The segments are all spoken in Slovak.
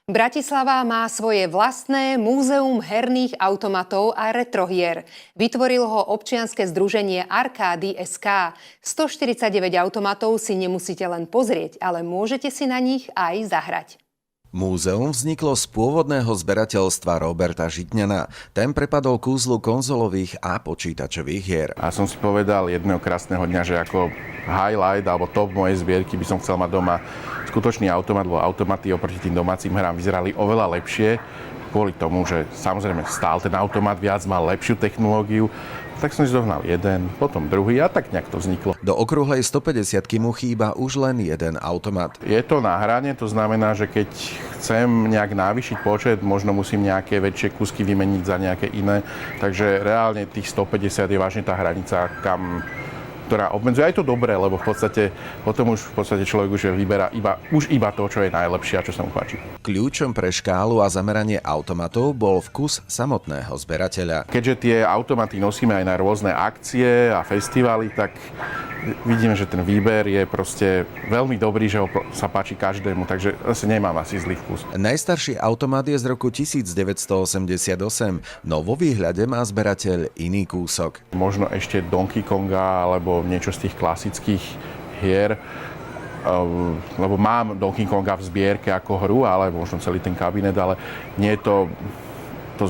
Bratislava má svoje vlastné múzeum herných automatov a retrohier. Vytvorilo ho občianske združenie Arkády.sk. 149 automatov si nemusíte len pozrieť, ale môžete si na nich aj zahrať. Múzeum vzniklo z pôvodného zberateľstva Roberta Žitňana. Ten prepadol kúzlu konzolových a počítačových hier. A som si povedal jedného krásneho dňa, že ako highlight alebo top mojej zbierky by som chcel mať doma skutočný automat, lebo automaty oproti tým domácim hrám vyzerali oveľa lepšie. Kvôli tomu, že samozrejme stál ten automat viac, mal lepšiu technológiu. Tak som si zohnal jeden, potom druhý a tak nejak to vzniklo. Do okrúhlej 150-ky mu chýba už len jeden automat. Je to na hrane, to znamená, že keď chcem nejak navýšiť počet, možno musím nejaké väčšie kusky vymeniť za nejaké iné. Takže reálne tých 150 je vážne tá hranica, ktorá obmedzuje. Aj to dobré, lebo v podstate potom už človek už vyberá iba to, čo je najlepšie a čo sa mu páči. Kľúčom pre škálu a zameranie automatov bol vkus samotného zberateľa. Keďže tie automaty nosíme aj na rôzne akcie a festivály, tak vidíme, že ten výber je proste veľmi dobrý, že ho sa páči každému, takže asi nemám asi zlý vkus. Najstarší automat je z roku 1988, no vo výhľade má zberateľ iný kúsok. Možno ešte Donkey Konga alebo niečo z tých klasických hier, lebo mám Donkey Konga v zbierke ako hru, ale možno celý ten kabinet, ale nie je to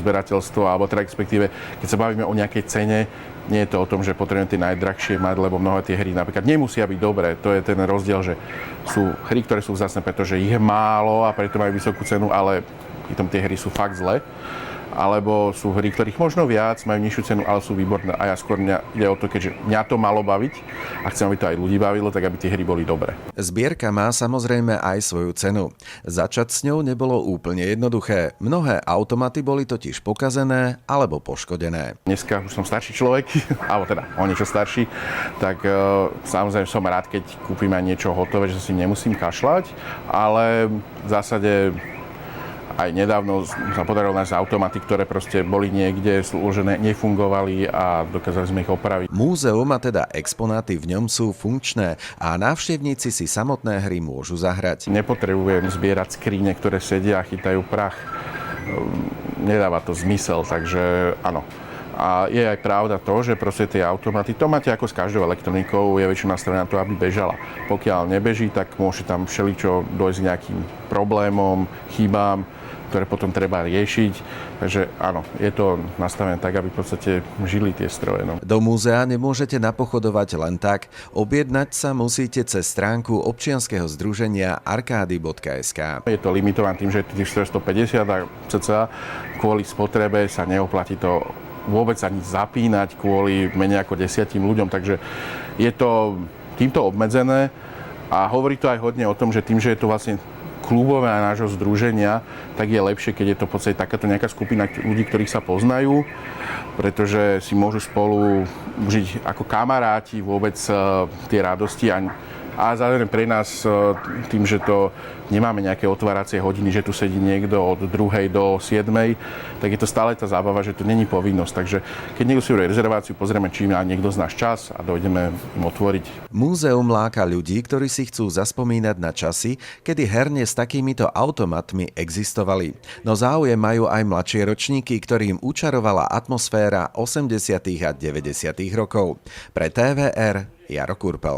zberateľstvo, alebo teda respektíve, keď sa bavíme o nejakej cene, nie je to o tom, že potrebujem tie najdrahšie mať, lebo mnohé tie hry napríklad nemusia byť dobré. To je ten rozdiel, že sú hry, ktoré sú vzácne, pretože ich je málo a preto majú vysokú cenu, ale pritom tie hry sú fakt zlé. Alebo sú hry, ktorých možno viac, majú nižšiu cenu, ale sú výborné. A ja skôr ide o to, keďže mňa to malo baviť a chcem, aby to aj ľudí bavilo, tak aby tie hry boli dobré. Zbierka má samozrejme aj svoju cenu. Začať s ňou nebolo úplne jednoduché. Mnohé automaty boli totiž pokazené alebo poškodené. Dneska už som starší človek, alebo teda o niečo starší, tak samozrejme som rád, keď kúpim aj niečo hotové, že si nemusím kašľať, ale v zásade aj nedávno sa podarilo nájsť automaty, ktoré proste boli niekde zložené, nefungovali a dokázali sme ich opraviť. Múzeum a teda exponáty v ňom sú funkčné a návštevníci si samotné hry môžu zahrať. Nepotrebujem zbierať skrine, ktoré sedia a chytajú prach. Nedáva to zmysel, takže áno. A je aj pravda to, že proste tie automaty, to máte ako s každou elektronikou, je väčšinou nastavené na to, aby bežala. Pokiaľ nebeží, tak môže tam všeličo dojsť k nejakým problémom, chybám, ktoré potom treba riešiť. Takže áno, je to nastavené tak, aby v podstate žili tie stroje. No. Do múzea nemôžete napochodovať len tak. Objednať sa musíte cez stránku občianskeho združenia Arkády.sk. Je to limitované tým, že je tých 150 a cca kvôli spotrebe sa neoplatí to vôbec ani zapínať kvôli menej ako 10 ľuďom. Takže je to týmto obmedzené a hovorí to aj hodne o tom, že tým, že je to vlastne klubové nášho združenia, tak je lepšie, keď je to v podstate takáto nejaká skupina ľudí, ktorých sa poznajú, pretože si môžu spolu žiť ako kamaráti vôbec tie radosti a zároveň pre nás tým, že to nemáme nejaké otváracie hodiny, že tu sedí niekto od 2. do 7, tak je to stále tá zábava, že to není povinnosť. Takže keď niekto si urobí rezerváciu, pozrieme, či má niekto z nás čas a dojdeme im otvoriť. Múzeum láka ľudí, ktorí si chcú zaspomínať na časy, kedy herne s takýmito automatmi existovali. No záujem majú aj mladšie ročníky, ktorým učarovala atmosféra 80. a 90. rokov. Pre TVR Jaro Kurpel.